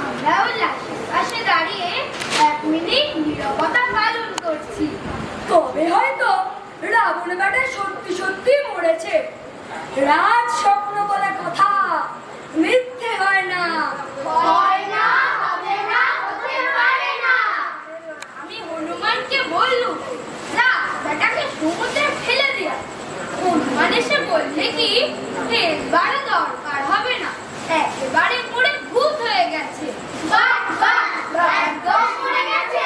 আমরাও লাশের পাশে দাঁড়িয়ে 1 মিনিট নীরবতা পালন করছি। তবে হয়তো রাবণ বেটা সত্যি সত্যি মরেছে। রাজ স্বপ্ন বলে কথা মিথ্যে হয় না। আমি হনুমানকে বললুম না বেটাকে সমুদ্রে ফেলে দিয়া। হনুমান এসে বললে কি এবারে দরকার হবে না, একেবারে মরে ভূত হয়ে গেছে। একদম মরে গেছে।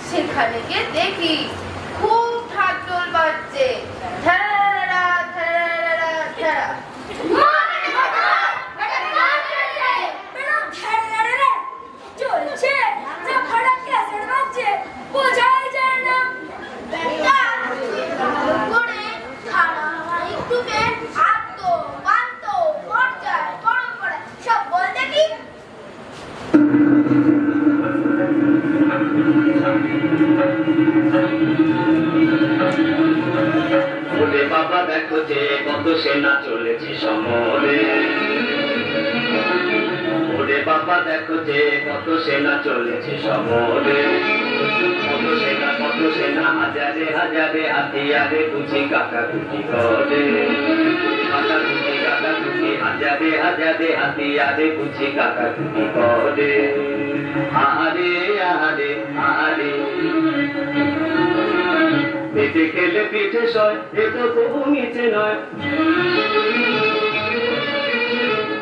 সেখানে গিয়ে দেখি খুব ঢাকঢোল বাজছে। বাবা দেখো যে কত সেনা চলেছে সমরে, ওরে বাবা দেখো যে কত সেনা চলেছে সমরে। কত সেনা হাজারে হাজারে হাতিয়ারে বুঝি কাটাকুটি করে। কাটাকুটি হাজারে হাজারে হাতিয়ারে বুঝি কাটাকুটি করে। আহারে আহারে আহারে পেটে খেলে পিঠে সয়, এ তো কবু নিচে নয়।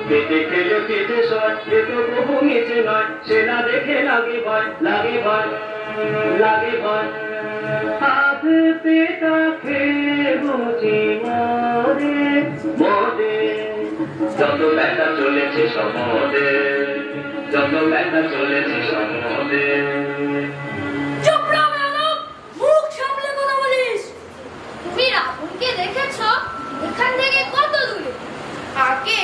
পেটে খেলে পিঠে সয়, এ তো কবু নিচে নয়। সেনা দেখে লাগে ভয়, লাগে ভয়, লাগে ভয়। হাত পেটা খেয়ে বুঝি মরে মরে। যত ব্যাটা চলেছে সমরে, যত ব্যাটা চলেছে সমরে। এখান থেকে কত দূরে? আগে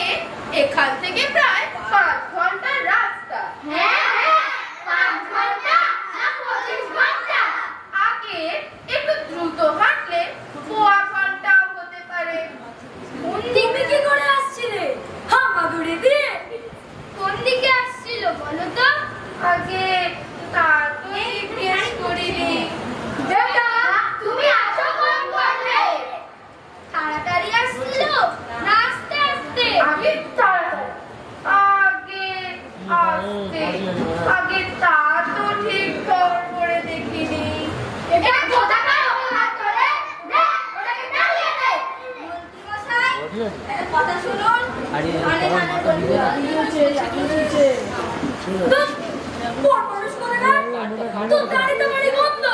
এখান থেকে প্রায় 5 ঘন্টার রাস্তা। হ্যাঁ 5 ঘন্টা না 25 ঘন্টা? আগে একটু দ্রুত হাঁটলে 1 ঘন্টাও হতে পারে। কোন দিকে কি করে আসছিলে? হামাগুড়ি দিয়ে? কোন দিকে আসছিল বলো তো? আগে বড় মানুষ করে না তোর গাড়িতে বাড়ি বন্ধ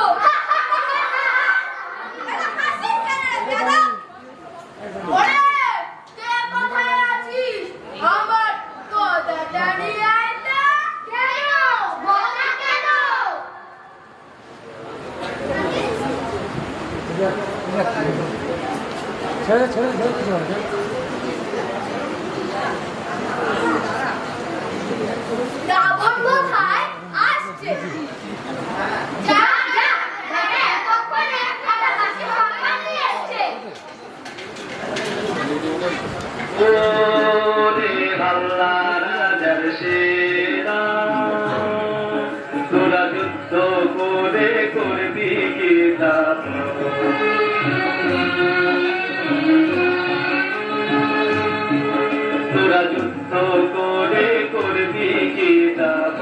ওরে কে কোথায় আছিস আমার কথা দাঁড়িয়ে আইতা কেন বলা কেন ছেড়ে ছেড়ে ছেড়ে রাবণ কোথায় আসছে যা যা মানে এতক্ষণে একটা হাসি সম্মান নিয়ে এসছে ওরে আল্লাহ রাজার সেরা, তোরা যুদ্ধ করে করবি কি দাম? তোরা যুদ্ধ করে করবি কি দাম?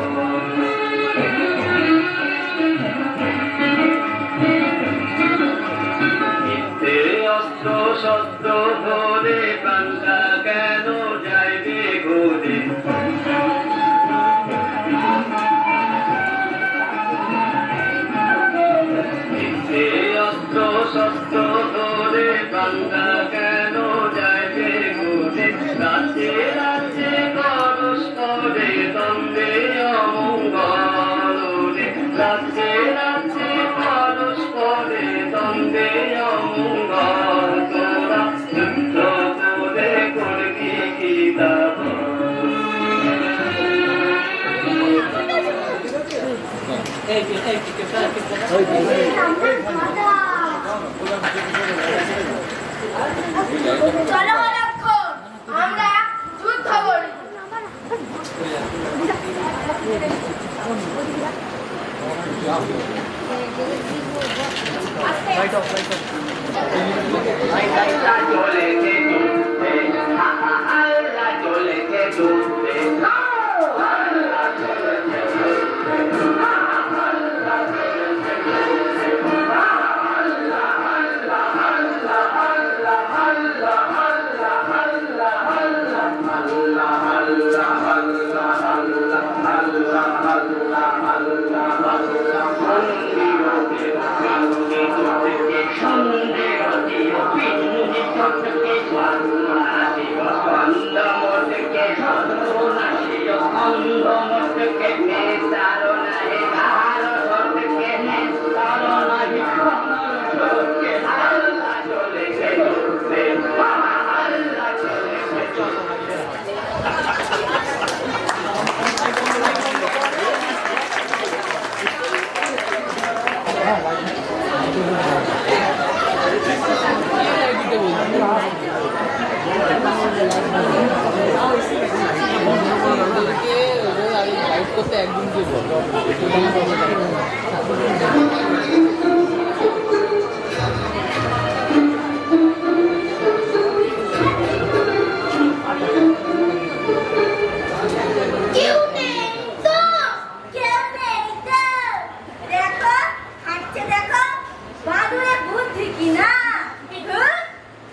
মিথ্যে অস্ত্র শস্ত্র ধরে প্রাণটা কেন যাইবে ঘুরে? মিথ্যে অস্ত্র শস্ত্র ধরে প্রাণটা কেন যাইবে ঘুরে? রাজ্যে রাজ্যে পরস্পরে দ্বন্দ্বে অমঙ্গল রে। রাজ্যে রাজ্যে পরস্পরে দ্বন্দ্বে অমঙ্গল, তোরা যুদ্ধ করে করবি কি দাম? চলো লক্ষণ আমরা যুদ্ধ করি আল্লাহ চলেছে যুদ্ধে, আল্লাহ চলেছে যুদ্ধে, আল্লাহ চলেছে যুদ্ধে, করতে একদিন দিয়ে বলো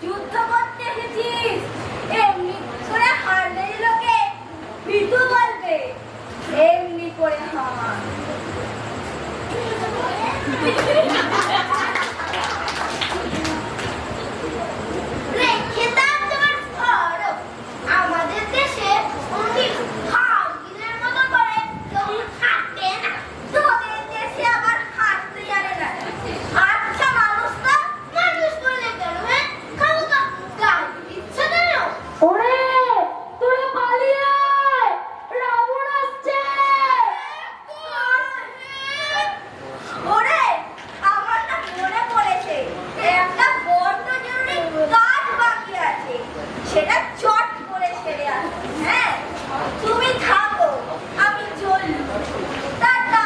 যুদ্ধ করতে এসেছিস এমনি করে হারলে লোকে ভীতু বলবে এমনি করে হার আমাদের দেশে মতো করে কেউ হাঁটতে না তোদের দেশে আবার হাঁটতে জানে না আচ্ছা মানুষ তো মানুষ বলে গেল হ্যাঁ খাবো তো গাড়ি ইচ্ছে দিল ওরে তোরা পালিয়ে আয় রাবণ আসছে ওরে আমার না মনে পড়েছে একটা বড্ড জরুরি কাজ বাকি আছে সেটা চট করে সেরে আসবে হ্যাঁ তুমি থাকো আমি চলি টাটা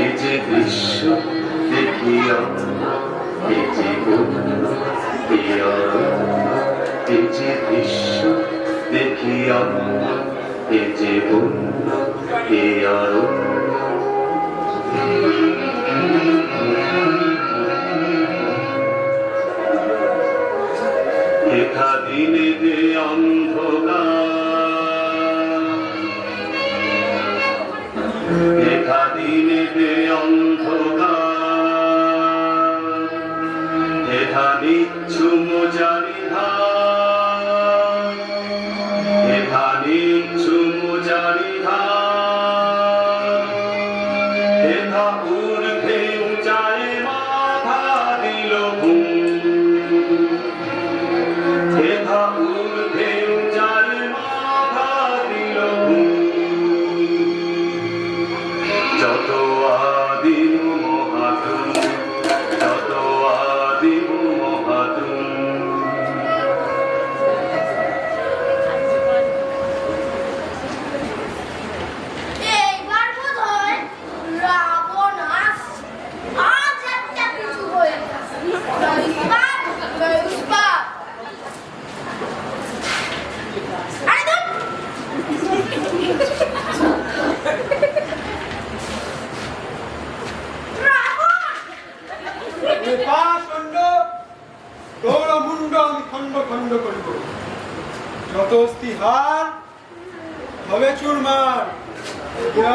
এই যে দৃশ্য দেখিয়া, এই যে দেখিয়া, এই যে দৃশ্য দেখিয়া, এই যে বন্য এ অরণ্য, মুন্ড আমি খণ্ড খণ্ড করিব, যত অস্থি হার হবে চুরমার,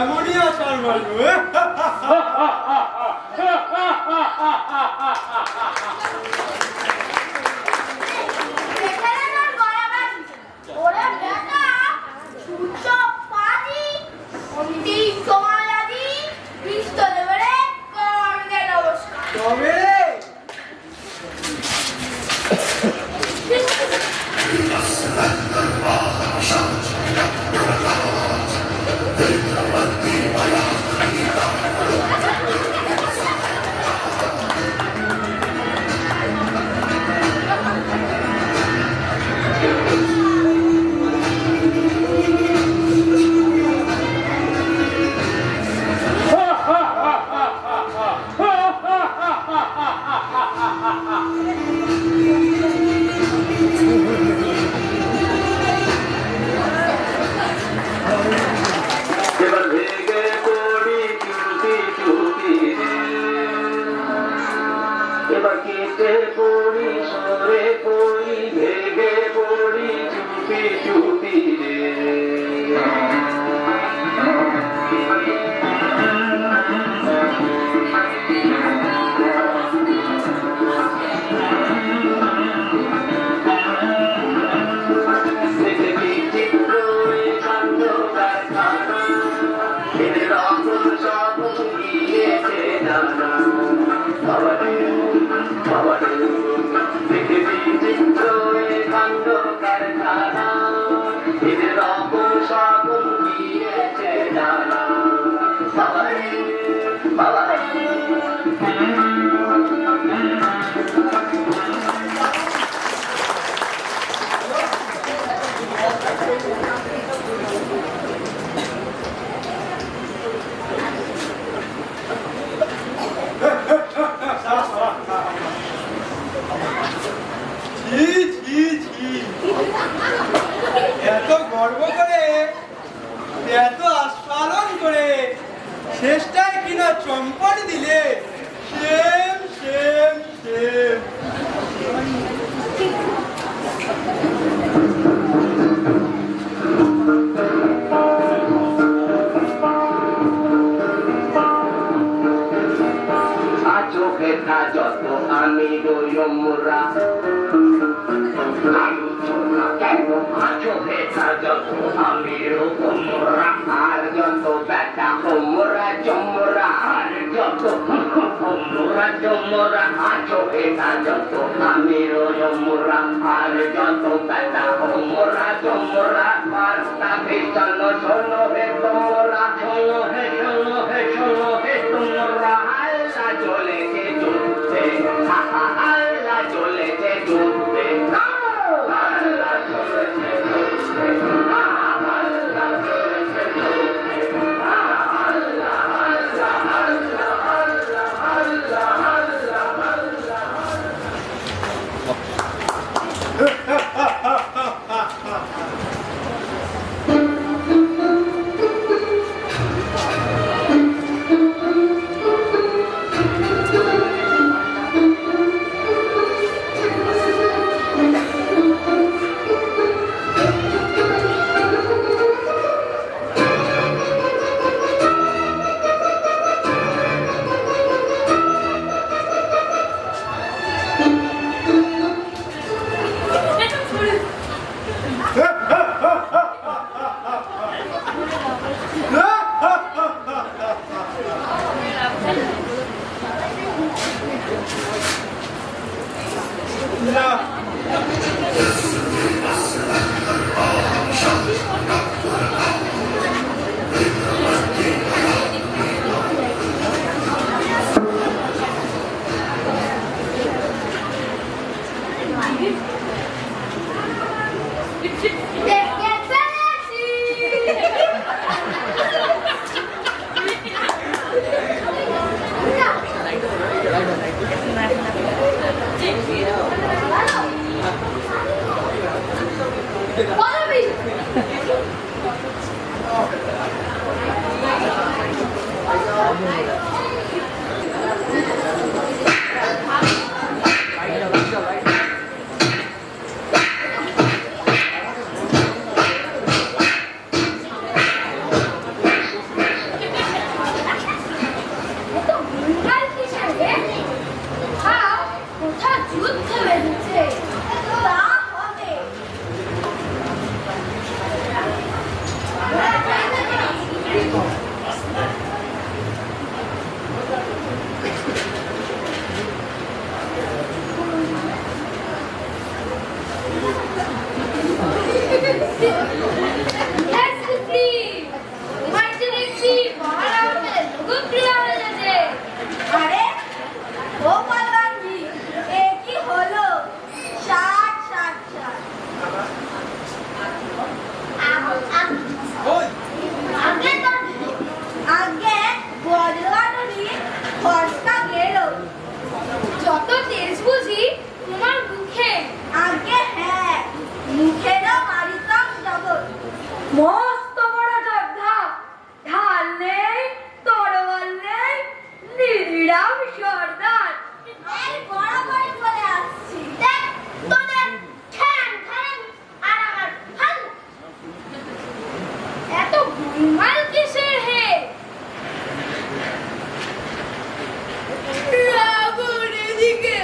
এমনই আচার মারব। এখানে তোর গলা বাজি, ওরে বেটা, সূর্য পাজি, অন্তি সময় আজি, পিস্তলে বেড়ে করবে নমস্কার। তবে এবার ভেগে পড়ি চুপি চুপি রে, এবার কেটে পড়ি সরে পড়ি, ভেগে পড়ি চুপি চুপি রে। ছি ছি ছি, এত গর্ব করে, এত আস্ফালন করে শেষটায় কিনা চম্পট দিলে, সেম সেম সেম। চোখে তা যত আমি রইমরা, চোখে তা যত আমি রকমরা, আর যত বেটা হোমরা চমরা, আর যত হোমরা চমরা, চোখে তা যত আমি রইমরা, আর যত বেটা হোমরা চমরা, আর তা ভীষণ শোনো হে তোমরা, শোনো হে শোনো হে শোনো হে তোমরা, আল্লাহ চলেছে যুদ্ধে, আল্লাহ চলেছে যুদ্ধে, আল্লাহ চলেছে যুদ্ধে, আল্লাহ চলেছে যুদ্ধে, আল্লাহ আল্লাহ আল্লাহ আল্লাহ আল্লাহ আল্লাহ আল্লাহ। মস্ত বড় যোদ্ধা, ঢাল নেই, তরোয়াল নেই, নিরাম সর্দার। এই বড় করে বলে আসছি, দেখ তোদের ঠ্যাং ঠ্যাং আর আমার হাল। এত গোলমাল কিসের হে? রাবণ এদিকে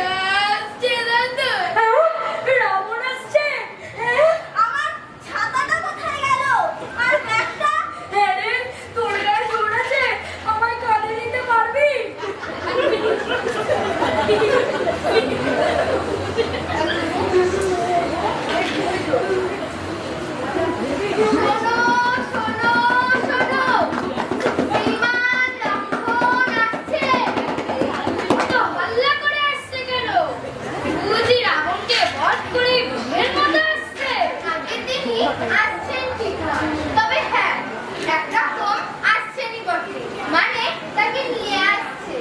আসছে না তো? রাবণ আসছে? আমার ছাতাটা কোথায় গেল? আর ব্যাগটা? রে, তোর গায়ে জোর আছে, আমায় কাঁধে নিতে পারবি? শোনো, শোনো, শোনো। বিমান রাবণ আসছে। এত হল্লা করে আসছে কেন? বুঝি রাবণকে বধ করে বীরের মতো আসছে? আগে তিনি আসছেন ঠিক না, তবে হ্যাঁ একটা কম আসছেনই বটে, মানে তাকে নিয়ে আসছে।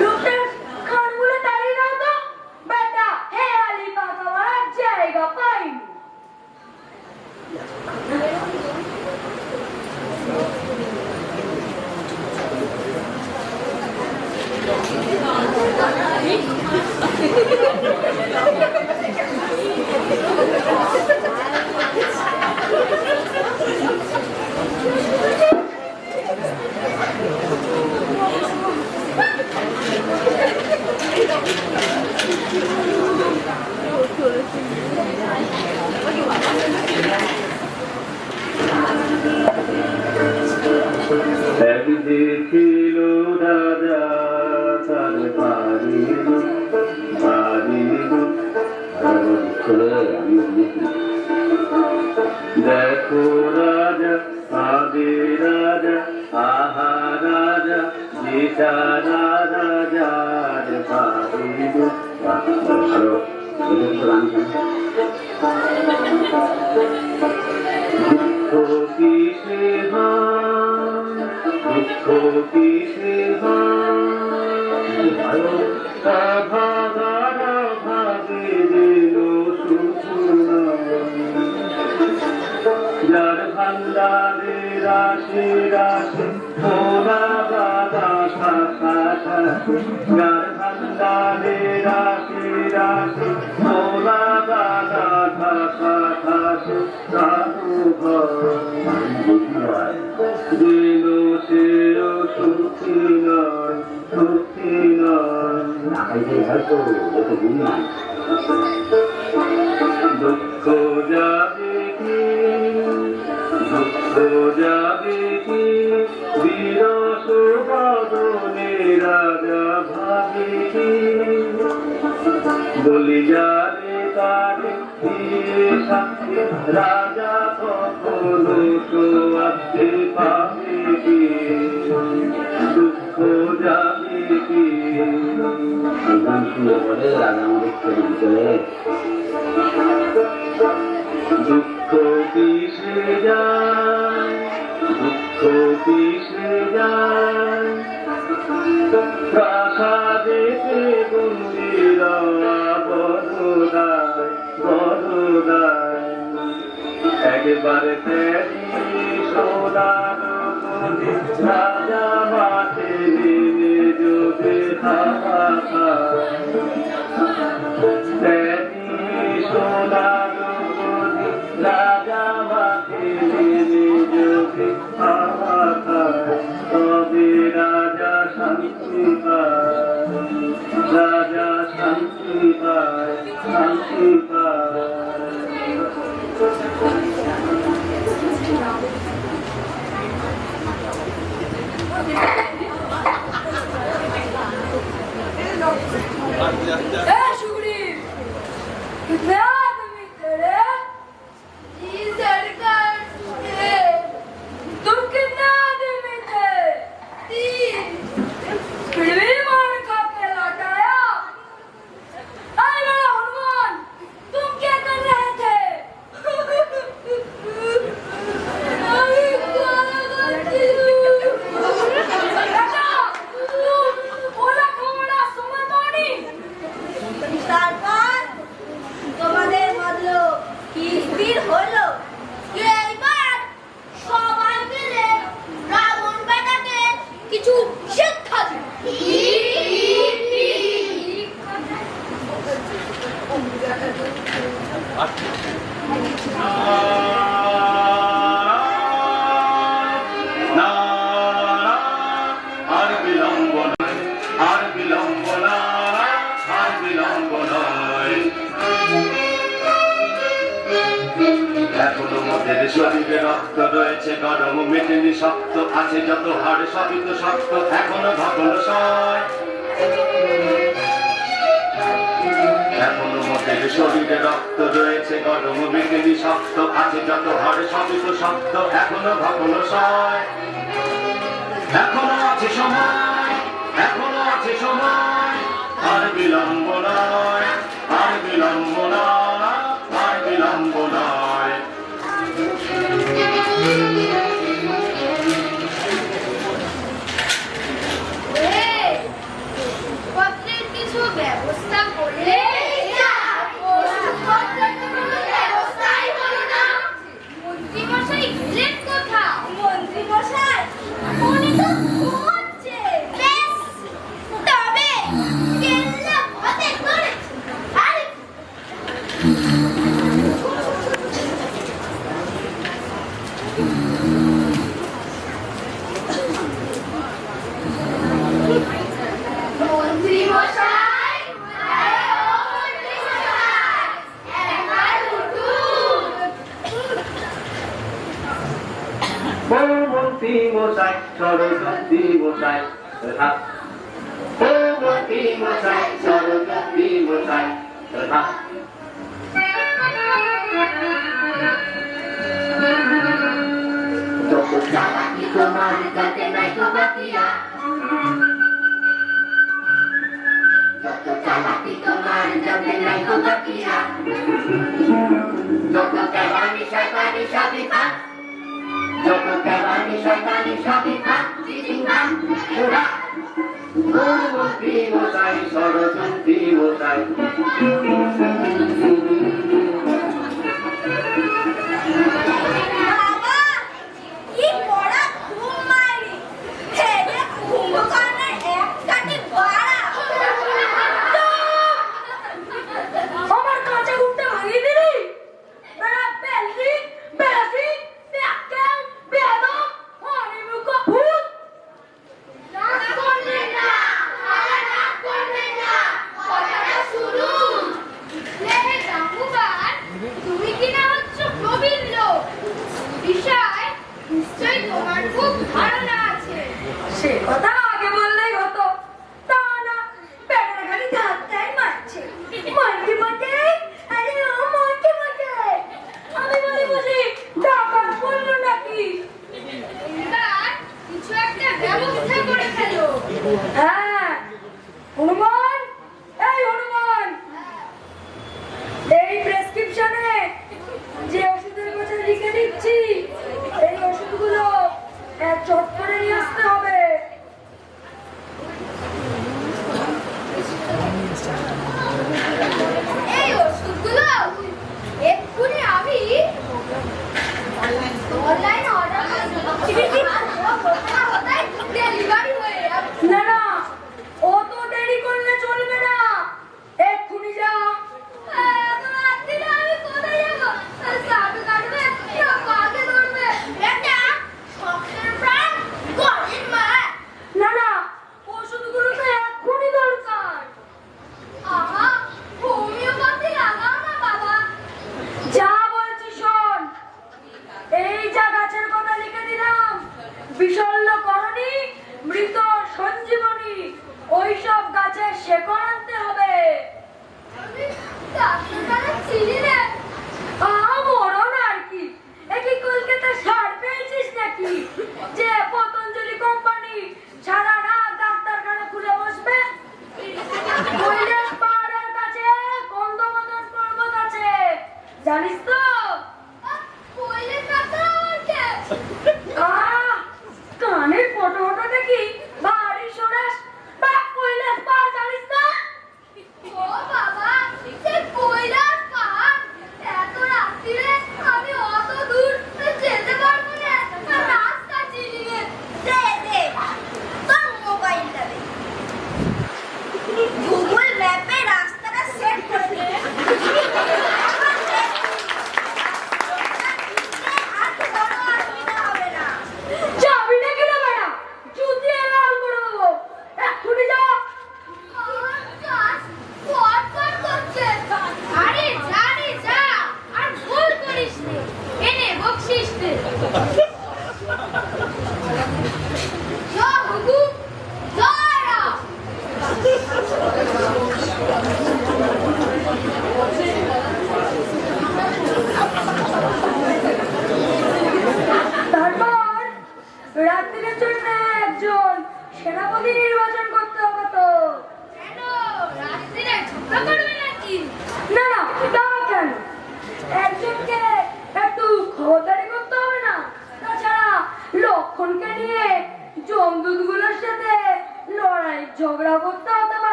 লোকটার কানগুলো দাঁড়িয়ে দাও তো, বেটা হেয়ালি পাকা মারার জায়গা পাইনি। এক দেখিল রাজা তার বাড়ি দেখো রাজা আগে রাজা আহা রাজা যেটা রাজার বাড়ি দুঃখ কিসে দুঃখ কিসে ভাগারা ভাগে দিল যার ভান্ডারে রাশি রাশি ওরা দাদা থাকা যার ভান্ডারে রাশি রাশি ওরা দাদা থাকা সাধু দিল সেও সুখী নয় সুখী নয় দুঃখ যাবে কি দুঃখ যাবে কি বিরস বদনে রাজা ভাবে কি বলি যাবে তারে দিয়ে সাথে রাজা কখনো সোয়াতে পাবে কি দুঃখ যাবে কি গান শুনে বলে রাজা আমাদের চলে দুঃখ কিসে যায় দুঃখ কিসে যায় প্রাসাদেতে বন্দিরা বড়দায় বড়দায় একবার তেরি সোনার গলি রাজা মাঠে নেমে যোগে হাওয়া তেরি সোনার গলি রাজা মাঠে নেমে যোগে হাওয়া তবে রাজা শান্তি পায় রাজা শান্তি পায় শান্তি পায় सुग्रीव, कितने आदमी थे रे? जी सरकार, तुम कितने आदमी थे? 3। फिर भी मार खा के लौट आया। अरे बड़ा हनुमान, तुम क्या শিবির হলো, এইবার সবাই মিলে রাবণ বেটাকে কিছু শিক্ষা দিন। আর বিলম্ব নয়, আর বিলম্ব নয়, আর বিলম্ব নয়। এখনো মোদের শরীরে রক্ত রয়েছে গরম, মেটেনি শক্ত আছে যত হাড় সবই তো শক্ত, এখনো ধকল সয়। এখনো মোদের শরীরে রক্ত রয়েছে গরম, মেটেনি শক্ত আছে যত হাড় সবই তো শক্ত, এখনো ধকল সয়। এখনো আছে সময়, এখনো আছে সময়, আর বিলম্ব নয়, আর বিলম্ব নয়, আর বিলম্ব নয়। ওষুধপত্রের কিছু ব্যবস্থা করলে ওষুধপত্রের তো কোনো ব্যবস্থাই হলো না। মন্ত্রীমশাই গেলেন কোথাও? মন্ত্রীমশাই উনি তো ঘুমোচ্ছে। বেশ, তবে কেল্লা ফতে করেছে। আরে মন্ত্রীমশাই, আরে ও মন্ত্রীমশাই, একবার উঠুন। মন্ত্রী মশাই, সরস্বতী মশাই, মন্ত্রী মশাই, সরস্বতী মশাই। যত চালাকি তোমার যাতে নাই তো বাকিয়া, যত চালাকি তোমার যাতে নাই তো বাকিয়া, যত কেবানি শয়তানি সবই ফাঁক, যত কেবানি শয়তানি সবই ফাঁক, চিচিংবাম ওরা। মন্ত্রী মশাই, সরস্বতী মশাই। বাবা, কি বড় ঘুম মারি। হেরে কুম্ভকর্ণের এক কাটে বাড়া। আমার কাঁচা ঘুমটা ভাঙিয়ে দিলি। বেড়া বেললি, বেড়াসি, ব্যাকেল, বেয়াদব, হরিমুখ ভূত। রাগ করবেন না, আরে রাগ করবেন না, কথাটা শুনুন। হে জাম্বুকার, তুমি কিনা হচ্ছ প্রবীণ লোক, বিষয় নিশ্চয়ই তোমার খুব ধারণা আছে। সে কথা আগে বললেই হতো। তা না, বেটারা খালি ধাক্কাই মারছে। মন্ত্রী মশাই, আরে ও মন্ত্রী মশাই, আমি বলি বুঝি টাকা করলো নাকি? এবার কিছু একটা ব্যবস্থা করে ফেলো। হ্যাঁ, হনুমান, এই হনুমান, এই প্রেসক্রিপশনে যে ওষুধের কথা লিখে দিচ্ছি, এই ওষুধগুলো চট করে নিয়ে আসতে হবে। এই ওষুধগুলো এক্ষুনি আমি অনলাইন অর্ডার করে ডেলিভারি হয়ে যাবে। না না, অত দেরি করলে চলবে না, এক্ষুনি যা। এত রাত্রিরে আমি কোথায় যাবো? সাধু কাটবে না পাকে ধরবে? এটা শখের প্রাণ গরিব মা। না না, ওষুধগুলো তো এক্ষুনি দরকার। আহা, হোমিওপ্যাথি লাগাও না বাবা। যা বলছি শোন, এই যা গাছের কথা লিখে দিলাম, বিশল্য করণী, মৃত সঞ্জীবনী, ওইসব গাছের শেকড় আনতে হবে। আমি ডাক্তারখানা চিনি না। মরণ আর কি, একই কলকাতা সার পেয়েছিস নাকি যে পতঞ্জলি কোম্পানি সারা রাত ডাক্তারখানা খুলে বসবে? কৈলাস পাহাড়ের কাছে গন্ধমাদন পর্বত আছে, জানিস তো? কইলে ডাক্তার কে? কানের ফটো ফটো দেখি বাড়ি সরাস বা কৈলাস পাহাড় জানিস না? ও বাবা, সে কৈলাস পাহাড় এত রাত্রিরে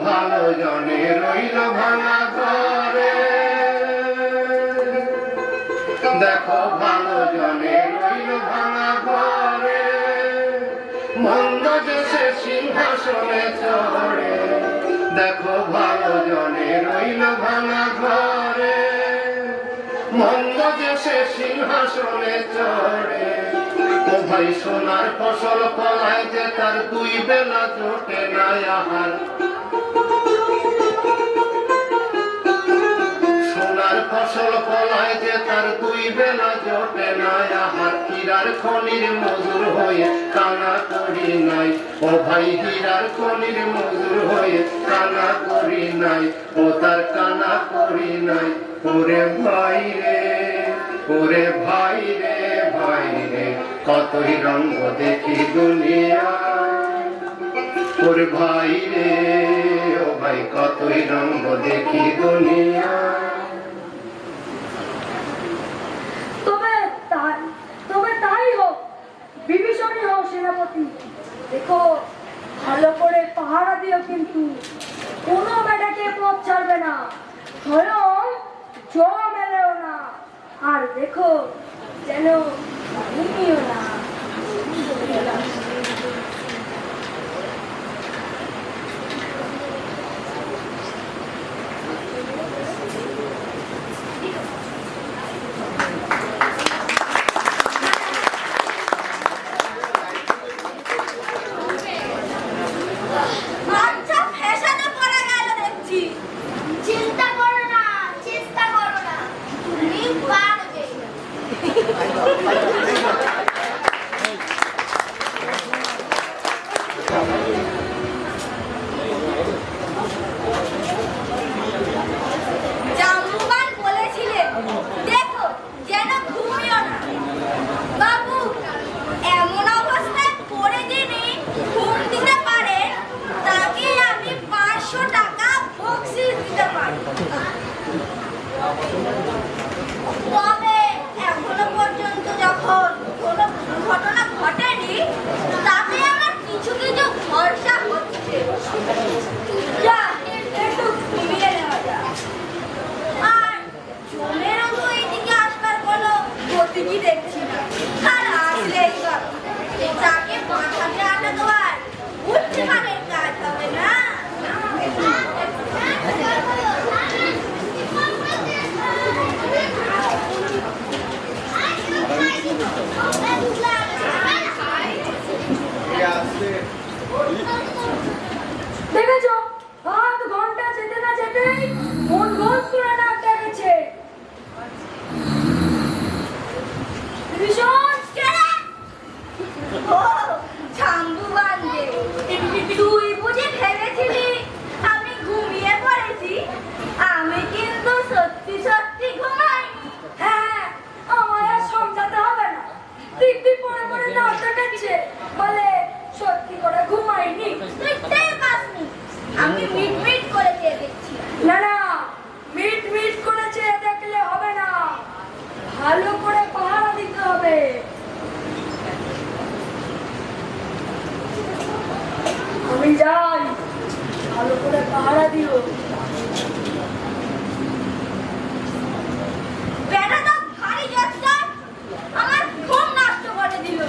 ভালো জনে রইল ভাঙা ঘরে, দেখো ভালো জনে রইল ভাঙা ঘরে, মন্দ যে সে সিংহাসনে চড়ে, দেখো ভালো জনে রইল ভাঙা ঘরে, মন্দ যে সে সিংহাসনে চড়ে। ও ভাই সোনার ফসল ফলায় যে তার দুই বেলা জোটে না আহার, সোনার ফসল ফলায় যে তার দুই বেলা জোটে না আহার, হীরার খনির মজুর হয়ে কানা করি নাই, ও ভাই হীরার খনির মজুর হয়ে কানা করি নাই, ও তার কানা করি নাই। ওরে ভাই রে, ওরে ভাই রে, ভাই রে, কতই রঙ্গ দেখি দুনিয়া, ওরে ভাই রে, ও ভাই কতই রঙ্গ দেখি দুনিয়া। তবে তাই হোক, বিভীষণই হোক সেনাপতি, দেখো ভালো করে পাহারা দিও, কিন্তু কোনো বেটাকে পথ ছাড়বে না, স্বয়ং জল মেলেও না, আর দেখো যেন ঘুমিও না। আচ্ছা, ফ্যাশনে পড়া গেল দেখছি। চিন্তা করো না, চেষ্টা করো না, তুমি পারবে। জাম্বুবান বলেছিলেন, দেখো যেন ঘুমিও না। বাবু, এমন অবস্থায় পড়ে যিনি ঘুম দিতে পারে, তাকে আমি 500 টাকা বকশিশ দিতে পারি। তবে এখনো পর্যন্ত যখন কোনো ঘটনা ঘটেনি, তাতে আমার কিছু কিছু ভরসা হচ্ছে। যা, একটু ঘুমিয়ে নেওয়া যাক। আর জমেরও তো এইদিকে আসবার কোনো গতিটি দেখছি না, আর আসলেই বা তাকে মাথাতে আটা দেওয়ার বুদ্ধিমানের কাজ হবে না। দেখেছো, আধ ঘন্টা যেতে না যেতেই মন গোল করে ডাক ডেকেছে। ভীষণ ও জাম্বুবান যে, তুই বুঝি ভেবেছিলি আমি ঘুমিয়ে পড়েছি? আমি কিন্তু সত্যি সত্যি ঘুমাইনি। হ্যাঁ, আমায় আর সমঝাতে হবে না, দিব্যি পরে পরে ডাক ডেকেছে বলে সত্যি করে ঘুমাইনি। তুই টের পাসনি, আমি মিটমিট করে চেয়ে দেখছি। না না, মিট মিট করে চেয়ে দেখলে হবে না, ভালো করে পাহারা দিতে হবে। আমি যাই, ভালো করে পাহারা দিও। বেটা তো ভারী যাচ্ছে, আমার ঘুম নষ্ট করে দিল।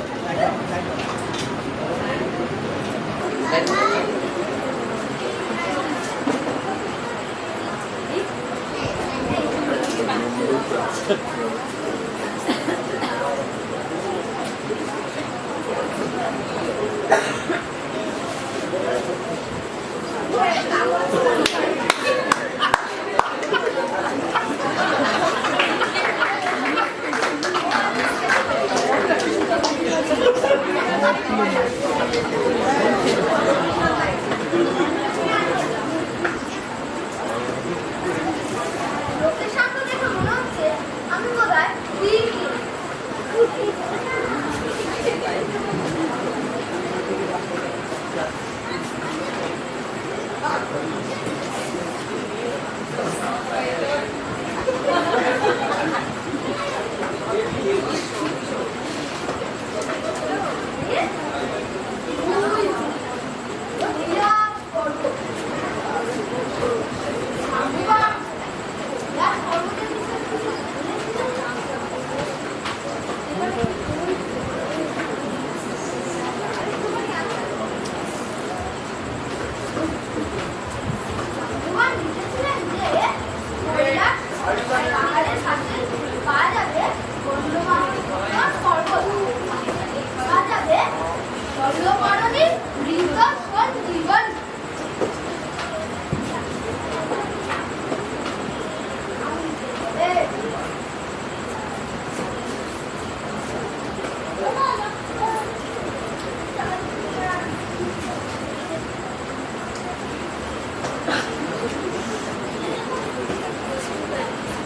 লোকের সামনে দেখে মনে হচ্ছে আমি বোধহয়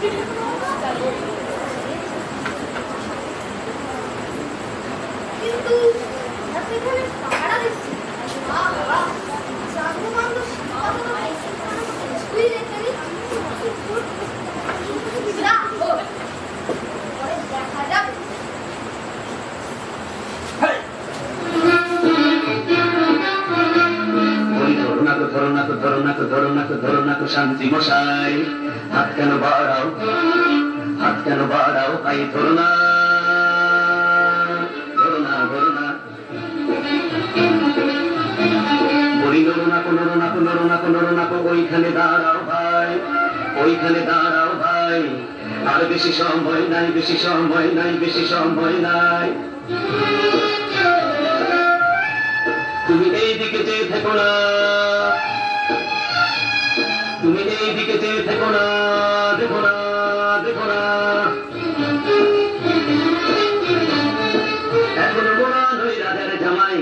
কিন্তু এখানে পাহারা দিচ্ছি জানবো মানুষ দেখা যাবে ধরো শান্তি মশাই, হাত কেন বাড়াও, হাত কেন বাড়াও, ভাই ধরো না, ধরো না, ধরো না। বলি নরো না, নরো না, নরো না, নরো না, ওইখানে দাঁড়াও ভাই, ওইখানে দাঁড়াও ভাই, আর বেশি সময় নাই, বেশি সময় নাই, বেশি সময় নাই। তুমি এই দিকে চেয়ে থেকো না, তুমি এই দিকে চেয়ে থেকো না, দেখো না, দেখো না। এখনো মোরা নই রাজার জামাই,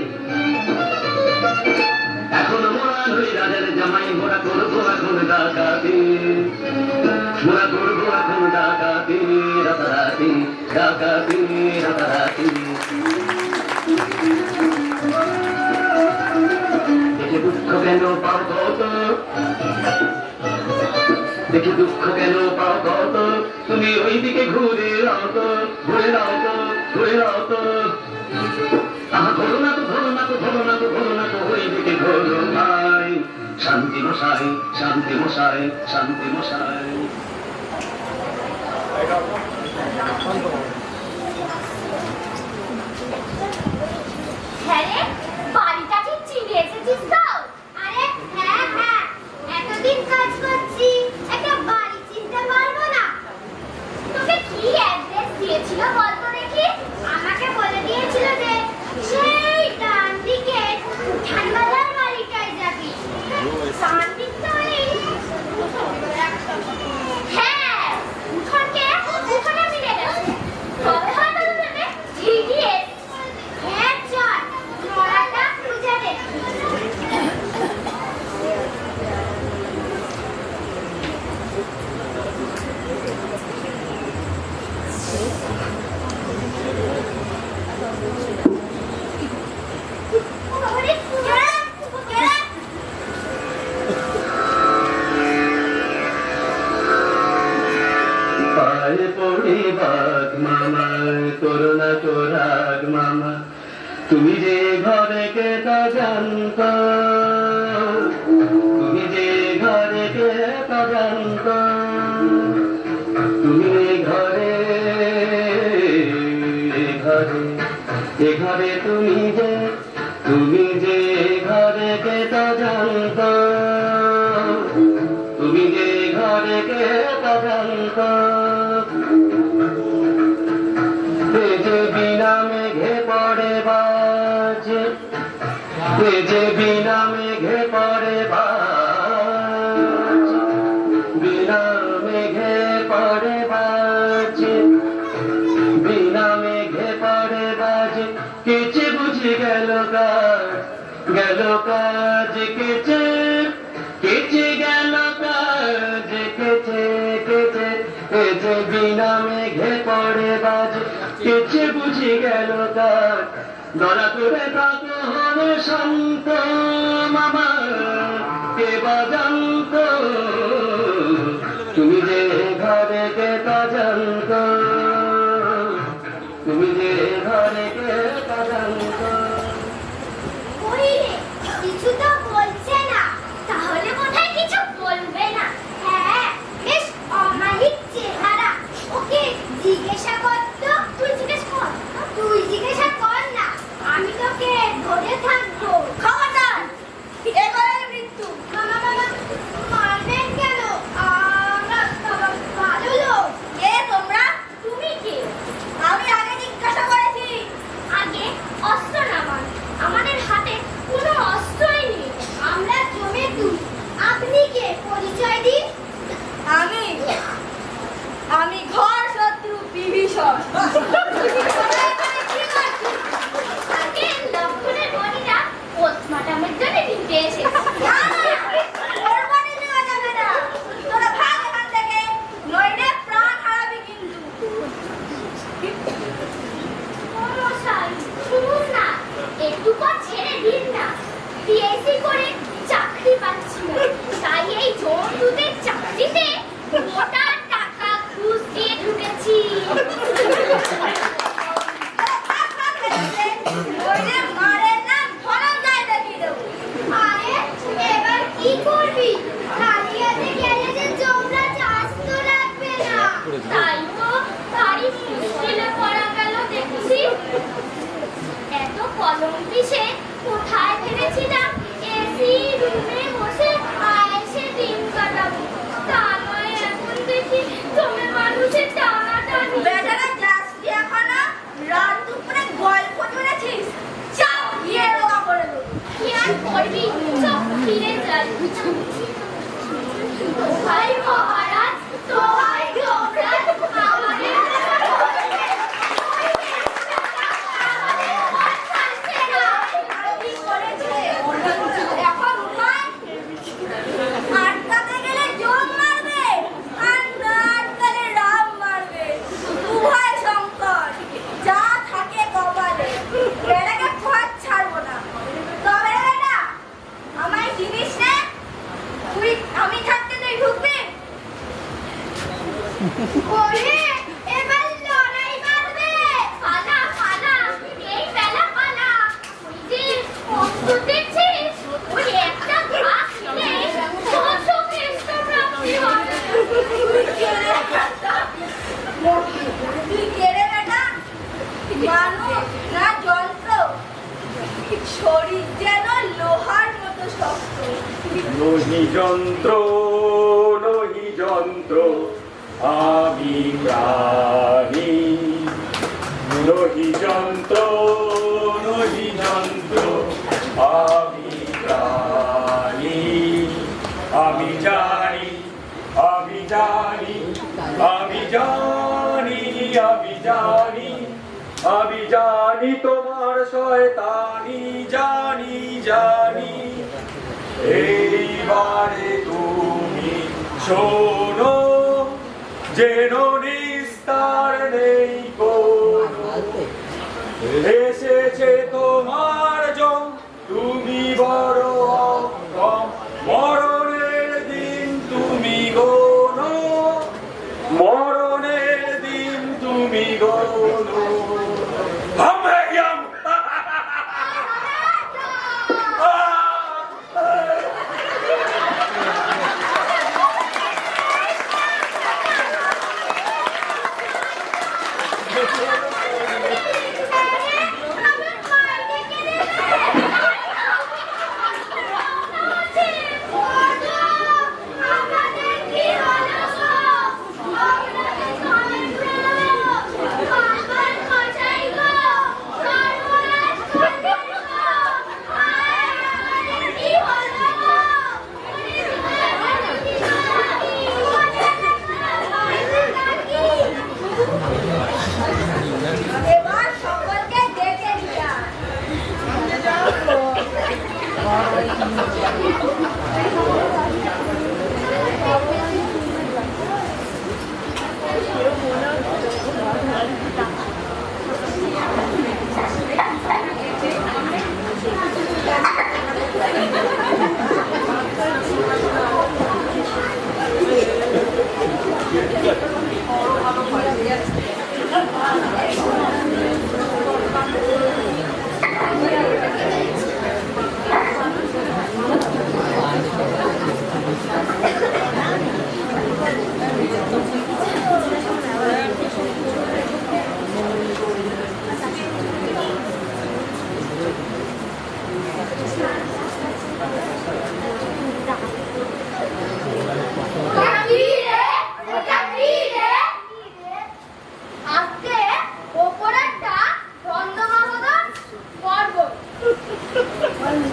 এখনো মোরা নই রাজার জামাই, মোরা করবো এখন ডাকাতি, মোরা করবো এখন ডাকাতি, রাতারাতি, ডাকাতি, রাতারাতি। দেখে দুঃখ কেন পাও কত, দেখে দুঃখ কেন পাও কত, তুমি ওই দিকে ঘুরে রাও তো, ঘুরে রাও তো, ঘুরে রাও তো। আহা ঘোরো না তো, ঘোরো না তো, ঘোরো না তো, ঘোরো না তো, ওই দিকে ঘোরো ভাই। শান্তি মশাই, শান্তি মশাই, শান্তি মশাই। হ্যাঁ রে, বাড়িটা কি চিনে এসেছিস তো? আরে হ্যাঁ হ্যাঁ, এতদিন কাজ করছি, একটা বাড়ি চিনতে পারবো না? তোকে কি অ্যাড্রেস দিয়েছিল বলতো দেখি? আমাকে বলে দিয়েছিল যে সেই ডান দিকে উঠানবাজার বাড়িটায় যাবি। ডান দিকটা এই হ্যাঁ, উঠোনে মিলে গেছে। তবে হয়তো তোকে ঠিকই হ্যাঁ চল, নড়াটা খুঁজে দেখি। পায়ে পড়ি বাঘ মামা, করো না তো রাগ মামা, তুমি যে ঘরে কে তা জানত, তুমি যে ঘরে কে তা জানত, তুমি ঘরে, ঘরে, এ ঘরে তুমি যে, তুমি যে ঘরে কে তা জানত, তুমি যে ঘরে কে তা জানত। যে বিনা মেঘে পড়ে বাজ, যে বিনা মেঘে পড়ে বাজ, বিনা মেঘে পড়ে বাজ, বিনা মেঘে পড়ে বাজ, কেচে বুঝে গেল কাজ, গেল কাজ কেচে, কেচে গেল কাজ, কেচে, কেচে, এ যে বিনা মেঘে পড়ে বাজ, কেচে বুঝে গেল কাজ। দয়া করে থাকো হরে শান্ত মামা, কে বাজান্ত, তুমি যে ঘরে কে তা জানত, তুমি যে ঘরে কে তা জানত। ওই রে, কিছু তো বলছে না, তাহলে বোধহয় কিছু বলবে না। হ্যাঁ, বেশ অমায়িক চেহারা, ওকে জিজ্ঞাসা কর তো। তুই জিজ্ঞেস কর, তুই জিজ্ঞাসা কর না, আমি তোকে ধরে থাকবো। খবরদার, এবারে মৃত্যু। মামা মামা মারবেন কেন? আমরা ভালো লোক। কে তোমরা? ভাই মহারাজ তোমায় যমরাজ আমাদের কি করেছে এখন উপায় আটকাতে গেলে জম মারবে আর না আটকালে রাম মারবে উভয় সংকট যা থাকে কপালে বেড়াকে পথ ছাড়বো না তবে বেটা আমায় জিনিস নে তুই আমি থাকতে তুই ঢুকবি ওরে এবার লড়াই বাঁধবে পালা পালা এই বেলা পালা ওই যে অস্ত্র দেখছিস ওই একটা ঘাস খেলে কত কৃষ্ণ প্রাপ্তি হবে তুই কেড়ে বেটা মানুষ না যন্ত্র শরীর যেন লোহার মতো শক্ত নহি যন্ত্র নহি যন্ত্র আমি প্রাণী নহি যন্ত্র নহি যন্ত্র আমি প্রাণী আমি জানি আমি জানি আমি জানি আমি জানি আমি জানি তোমার শয়তানি জানি জানি এইবারে তুমি শোনো যেন নিস্তার নেই কোনো এসেছে তোমার জন তুমি বড় অক্ষম মরণের দিন তুমি গোনো মরণের দিন তুমি গোনো এবার সকলকে ডেকে নিয়ে আয়। আজকে ওপরেরটা চন্দ্রমাহোদর পর্বত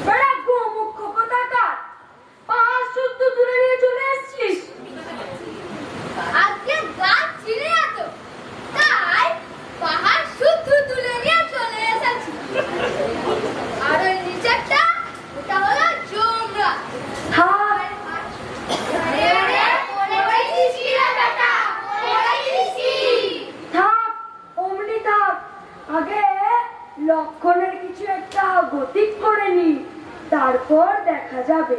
বেড়া গোমুখ্য কোথাকার পাহাড় শুদ্ধ দূরে নিয়ে চলে এসছিস আজকে গাছ ছিঁড়ে যেত তাই পাহাড় শুদ্ধ তুলে নিয়ে চলে এসেছি আর ওই নিচেরটা ওটা হলো জমরা আগে লক্ষণের কিছু একটা গতিক করে নি তারপর দেখা যাবে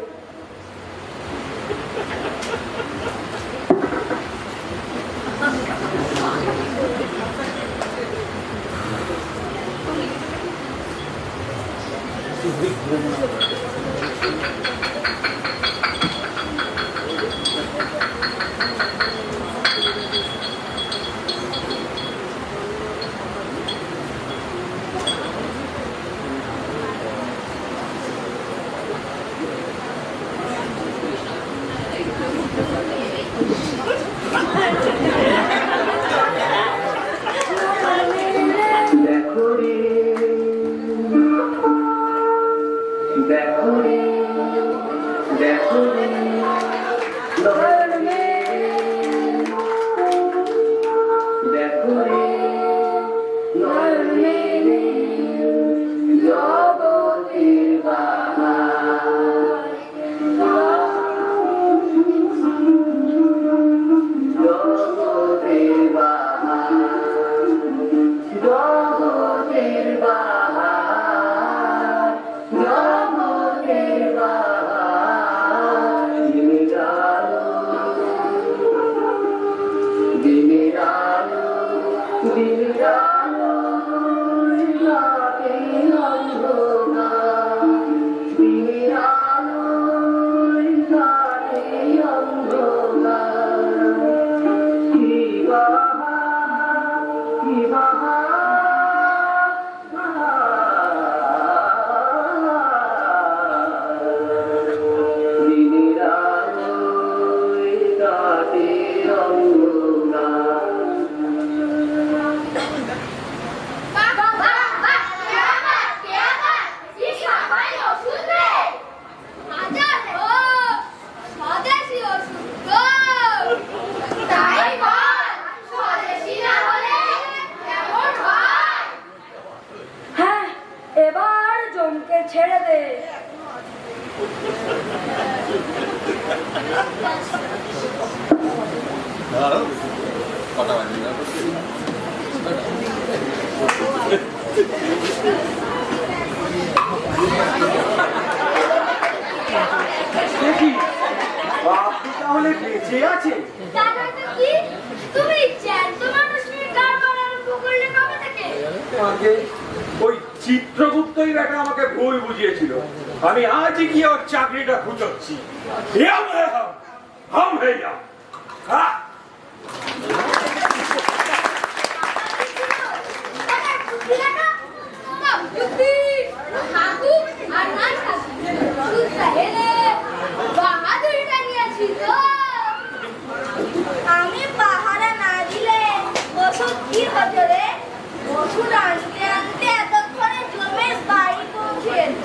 বাহ বাহ বাহ কে আবার কি সাবাই ওষুধ রে হাজার হোক স্বদেশি ওষুধ গো তাই বল স্বদেশি না হলে কেমন হয় হ্যাঁ এবার জমকে ছেড়ে দে। দেখি আপনি তাহলে বেঁচে আছেন? দাদা তো কি তুমি জ্যান্ত মানুষ নিয়ে কারবার আরম্ভ করলে কবে থেকে আগে ওই চিত্রগুপ্তই ব্যাটা আমাকে ভুল বুঝিয়েছিল। আমি আজই গিয়ে ওর চাকরিটা খুঁজছি। হাম হইয়া হ্যাঁ দাদা বুদ্ধি দেখা না বুদ্ধি হাকু আর নাই হাকু সুস্থ হেলে বাহাদুরি দাঁড়িয়েছি তো আমি পাহারা না দিলে ওষুধ কি হতো রে? ওষুধ আনতে আনতে এতক্ষণে জমের বাড়ি পৌঁছে যেত।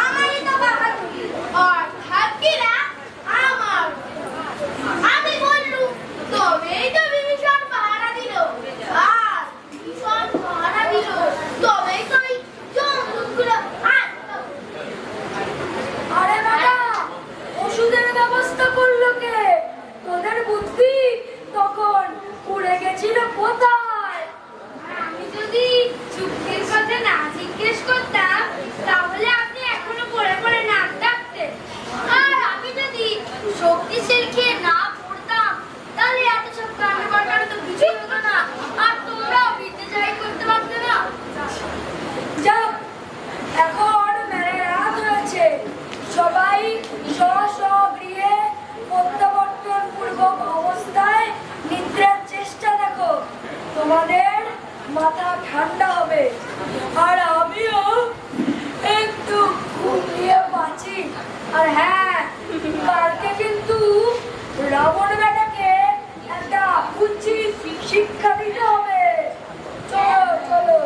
আমারই তো বাহাদুরি। আর থাকি না আমার আমি বললুম তবেই তো বিভীষণ পাহারা দিল আর বিভীষণ পাহারা দিল তবেই তো এই জমদূতগুলো আরে বাবা ওষুধের ব্যবস্থা করলো কে? তোদের বুদ্ধি তখন উড়ে গেছিল কোথায়? আমি যদি চুক্তির কথা না জিজ্ঞেস করতাম তাহলে আপনি এখনো পড়ে পড়ে নাক ডাকতেন আর আমি যদি শক্তিশীল খেয়ে না পড়তাম তাহলে এত সব কারণ তো কিছুই হতো না আর তোমরাও বিদ্যে জয় করতে পারতে না যাক এখন মেরে রাত হয়েছে, সবাই স্ব স্ব গৃহে প্রত্যাবর্তন পূর্বক অবস্থায় নিদ্রার চেষ্টা দেখো, তোমাদের মাথা ঠান্ডা হবে আর আমিও একটু ঘুমিয়ে বাঁচি। আর হ্যাঁ কালকে কিন্তু রাবণ বেটাকে একটা উচিত শিক্ষা দিতে হবে। চলো চলো।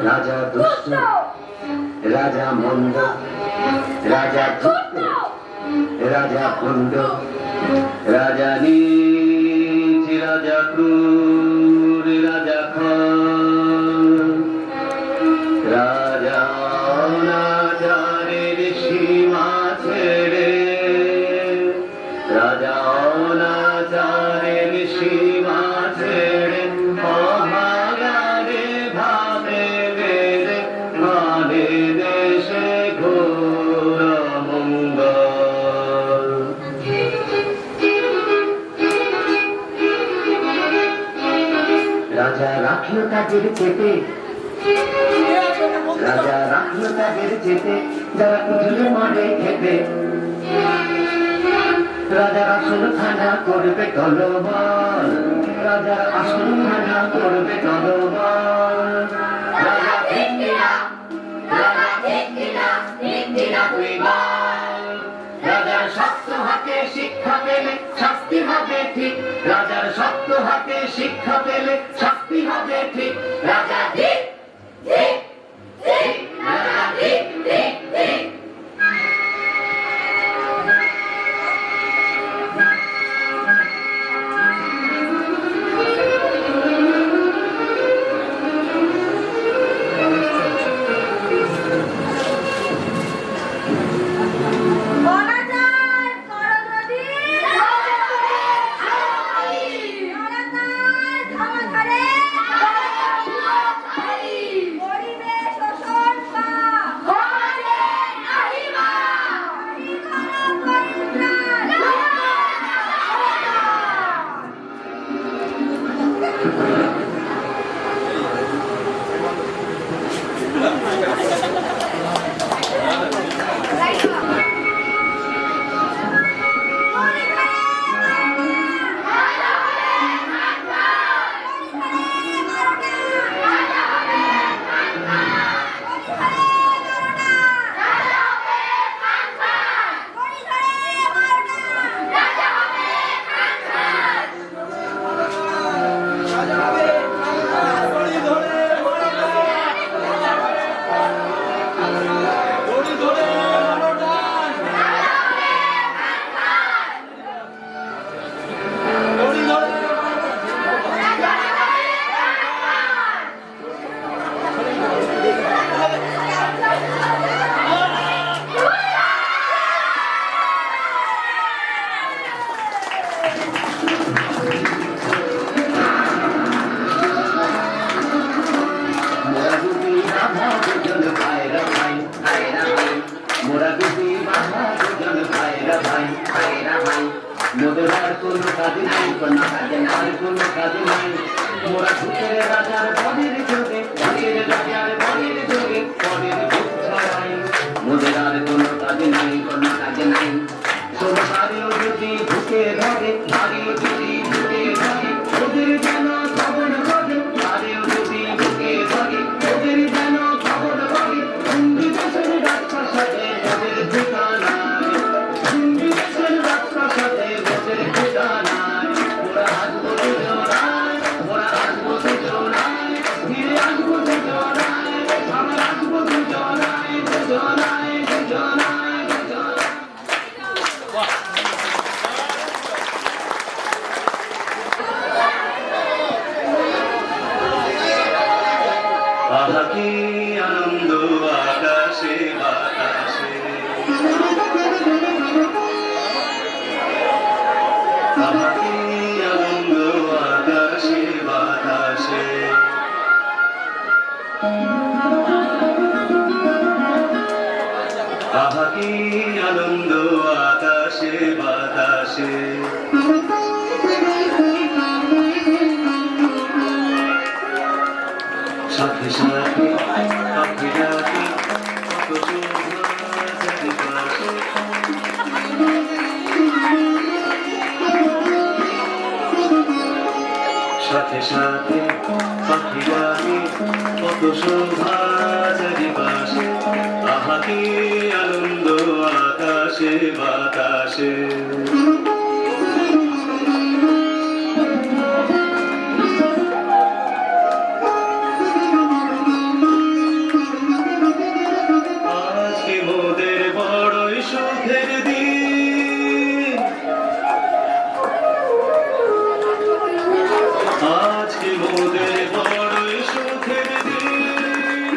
রাজা দুষ্ট, রাজা মন্দ, রাজা ধূর্ত, রাজা কুণ্ড, রাজা নীচ, রাজা ক্রূর, রাজা খান, রাজা অনাচারের সীমা ছেড়ে, রাজা অনাচারের সীমা ছেড়ে মহাগারে ভাবে বেড়ে মানে দেশে ঘোর মঙ্গল। রাজা রাখলো তাদের চেপে, রাজা রাখলো তাদের চেপে, যারা পুজলে মারে খেপে, রাজার আসল খানা করবে টলমল, রাজার আসল খানা করবে টলমল। রাজা ঠিক কিনা, রাজা ঠিক কিনা, ঠিক কিনা তুই বল। রাজার শক্ত হাতে শিক্ষা পেলে শাস্তি হবে ঠিক, রাজার শক্ত হাতে শিক্ষা পেলে শাস্তি হবে ঠিক। রাজা ঠিক ঠিক ঠিক, রাজা ঠিক ঠিক ঠিক। অনাচার করো যদি মোদের আর কোনো কাজে নাই, কোনো কাজে নাই, কোনো কাজে নাই। মোরা ভূতের রাজার বনের যোগে, ভূতের রাজার বনের যোগে, বনের ভূত ছাড়াই। মোদের আর কোনো কাজে নাই, কোনো কাজে নাই। সোমবারেও যদি ভূতে ধরে, বাড়িও যদি ভূতে ধরে, ওদের যেন খবর ঘটে। বাড়িও যদি ভূতে ধরে, ওদের যেন খবর ঘটে। হিন্দি দেশের রাজপ্রাসাদে ওদের ঠিকানায়, হিন্দি দেশের রাজপ্রাসাদে ওদের ঠিকানায়। ওরা আসবো দুজনায়, ওরা আসবো দুজনায়, ফিরে আসবো দুজনায়, আবার আসবো দুজনায়, দুজনায়, দুজনায়, দুজনায়। আহা কি আনন্দ আকাশে বাতাসে, আহা কি আনন্দ আকাশে বাতাসে। আহা কি আনন্দ আকাশে বাতাসে। সাথে সাথে পাখি ডাকে, কত শোভা চারিপাশে। সাথে সাথে পাখি ডাকে, কত শোভা চারিপাশে। আহা কি আনন্দ আকাশে বাতাসে। আজকে মোদের বড়ই সুখের দিন, আজকে মোদের বড়ই সুখের দিন।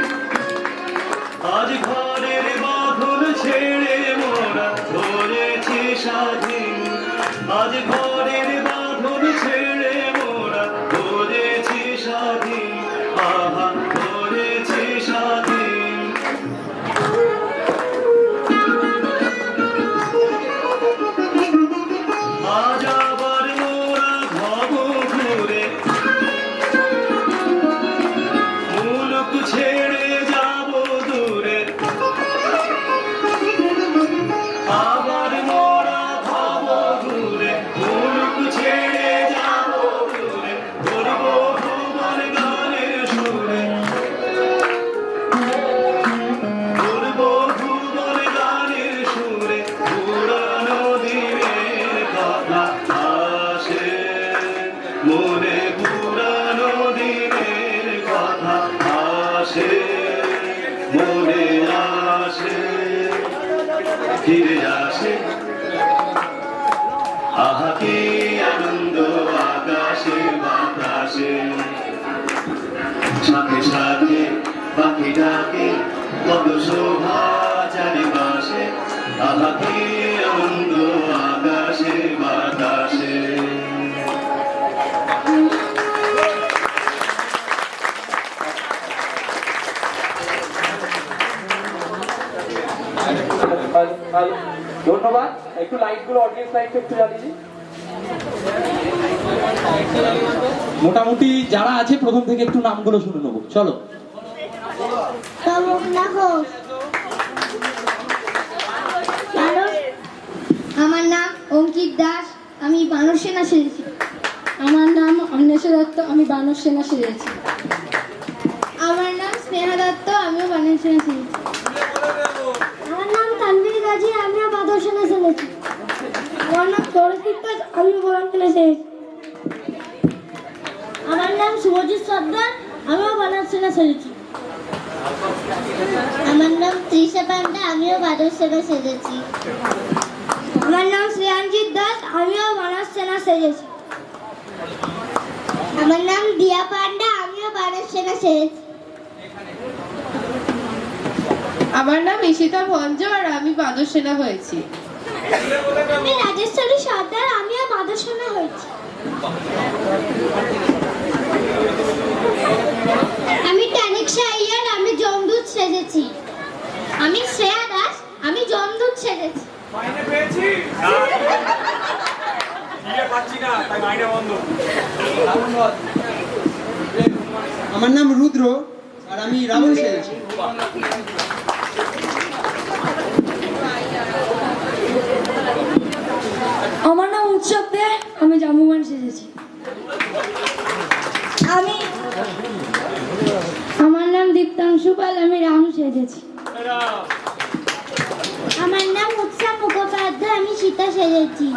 আজ ঘরের বাঁধন ছেড়ে মোরা ধরেছি স্বাধীন। আজ ঘরের বাঁধন ছেড়ে মোরা ধরেছি স্বাধীন। আহা ধরেছি স্বাধীন। আজ আবার মোরা ভব ঘুরে, মুলুক ছেড়ে যাব দূরে। আবার মোরা ভব ঘুরে, মুলুক ছেড়ে যাব দূরে। ধরব ভুবন গানের সুরে, ধরব ভুবন গানের সুরে। পুরানো দিনের কথা আসে মনে, পুরানো দিনের কথা আসে মনে, আসে ফিরে আসে। আহা কি আনন্দ আকাশে বাতাসে। সাথে সাথে পাখি ডাকে, কত শোভা চারিপাশে। আহা কি আনন্দ আকাশে বাতাসে। ধন্যবাদ। একটু লাইটগুলো, অডিয়েন্স লাইটটা একটু জ্বালিয়ে দিন। মোটামুটি যারা আছে প্রথম থেকে একটু নামগুলো শুনে নেবো, চলো। আমার নাম অঙ্কিত দাস, আমি বানর সেনা সেজেছি। আমার নাম অন্বেষা দত্ত, আমি বানর সেনা সেজেছি। আমার নাম স্নেহা দত্ত, আমিও বানর সেনা সেজেছি। আমার নাম তানভীর গাজী, আমিও বানর সেনা সেজেছি। আমার নাম সরস্বতী দাস, আমিও বানর সেনা সেজেছি। আমার নাম শুভজিৎ সর্দার, আমিও বানর সেনা সেজেছি। আমার নাম তৃষা পান্ডা, আমিও বানর সেনা সেজেছি। আমার নাম শ্রেয়াঞ্জিত দাস, আমিও বানর সেনা সেজেছি। আমার নাম দিয়া পান্ডা, আমিও বানর সেনা সেজেছি। আমার নাম ঈশিতা ভঞ্জ, আর আমি বাদর সেনা হয়েছি। আমি রাজেশ্বরী সর্দার, আমিও বানর সেনা হয়েছি। আমি তানিক্ষা আইয়ার, আমি জমদূত সেজেছি। আমি শ্রেয়া দাস, আমি জমদূত সেজেছি। মাইনে পেয়েছি বিয়ে পাচ্ছি না, তাই মাইনে বন্ধ। আমার নাম রুদ্র, আর আমি রাবণ সেজেছি। আমার নাম উৎসব দে, আমি জামুমান সেজেছি। আমার নাম দীপ্তাংশু পাল, আমি রাম সেজেছি। আমার নাম উৎসব মুখোপাধ্যায়, আমি সীতা সেজেছি।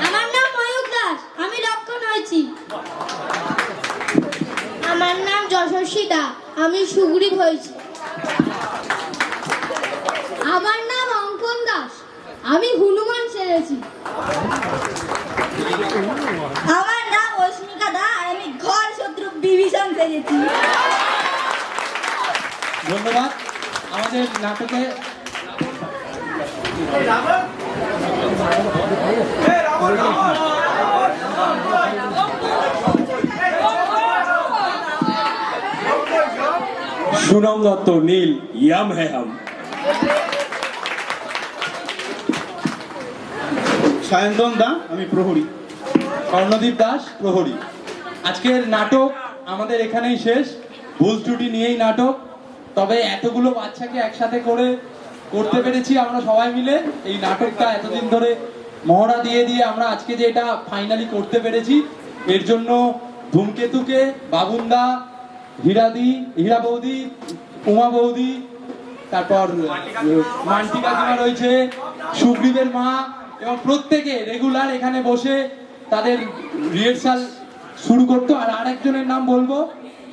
আমার নাম ময়ূর দাস, আমি লক্ষণ হয়েছি। আমার নাম যশস্বী দা, আমি সুগ্রীব হয়েছি। আমার নাম অঙ্কন দাস, আমি হনুমান সেজেছি। আমার নাম অস্মিকা দা, আর আমি ঘর শত্রু বিভীষণ সেজেছি। ধন্যবাদ। আমাদের নাটকে সুনম দত্ত, নীল, ইয়াম হে হাম। সায়ন্তন দা, আমি প্রহরী। স্বর্ণদীপ দাস, প্রহরী। আজকের নাটক আমাদের এখানেই শেষ। ভুল ত্রুটি নিয়েই নাটক, তবে এতগুলো বাচ্চাকে একসাথে করে করতে পেরেছি আমরা সবাই মিলে। এই নাটকটা এতদিন ধরে মহড়া দিয়ে দিয়ে আমরা আজকে যে এটা ফাইনালি করতে পেরেছি, এর জন্য ধূমকেতুকে, বাবুনদা, হীরা বৌদি, উমা বৌদি, তারপর মান্টি কাকিমা রয়েছে, সুগ্রীবের মা, এবং প্রত্যেকে রেগুলার এখানে বসে তাদের রিহার্সাল শুরু করতো। আর আরেকজনের নাম বলবো,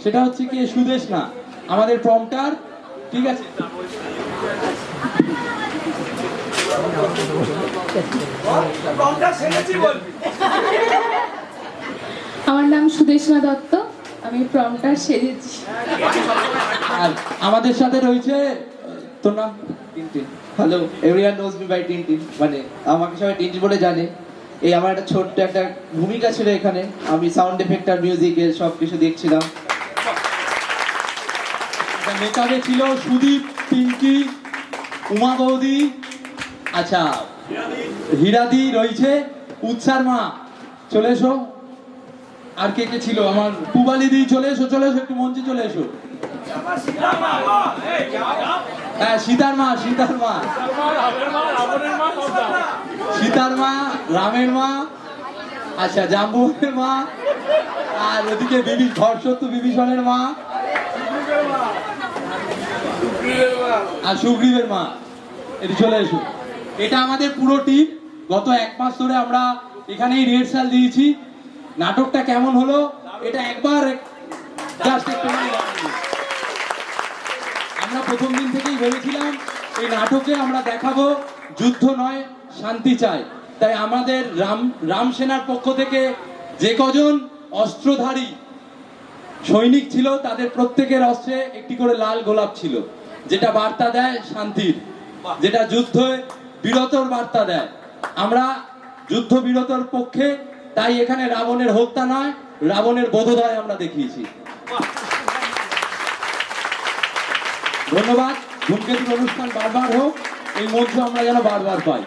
সেটা হচ্ছে কি সুদেশ না, আমাদের প্রম্পটার। ঠিক আছে, আমার নাম সুদেশনা দত্ত, আমি প্রম্পটার সেজেছি। আর আমাদের সাথে রয়েছে, তোর নাম? Tintin. Hello, everyone knows me by Tintin, মানে আমাকে সবাই টিনটিন বলে জানে। এই আমার একটা ছোট্ট একটা ভূমিকা ছিল এখানে, আমি সাউন্ড এফেক্ট আর মিউজিকের সব কিছু দেখছিলাম। মেকআপে ছিল সুদীপ, পিঙ্কি, উমা বৌদি, আচ্ছা হীরাদি রয়েছে, উৎসার মা, চলে এসো। আর কে কে ছিল? আমার পুবালি দি, চলে এসো, চলে এসো, একটু মঞ্চে চলে এসো। হ্যাঁ, সীতার মা, সীতার মা, সীতার মা, রামের মা, আচ্ছা জাম্বুয়ের মা, আর ওদিকে ঘরশত্রু বিভীষণের মা, আর সুগ্রীবের মা। এটি চলে এসো। এটা আমাদের পুরো টিম। গত 1 মাস ধরে আমরা এখানেই রিহার্সাল দিয়েছি। নাটকটা কেমন হলো এটা একবার জাস্ট একটু আমরা প্রথম দিন থেকেই ভেবেছিলাম এই নাটকে আমরা দেখাবো যুদ্ধ নয়, শান্তি চাই। তাই আমাদের রাম সেনার পক্ষ থেকে যে কজন অস্ত্রধারী সৈনিক ছিল, তাদের প্রত্যেকের অস্ত্রে একটি করে লাল গোলাপ ছিল, যেটা বার্তা দেয় শান্তির, যেটা যুদ্ধে বিরতর বার্তা দেয়। আমরা যুদ্ধ বিরতর পক্ষে, তাই এখানে রাবণের হত্যা নয়, রাবণের বোধোদয় আমরা দেখিয়েছি। ধন্যবাদ। ধূমকেতুর অনুষ্ঠান বারবার হোক, এই মঞ্চ আমরা যেন বারবার পাই।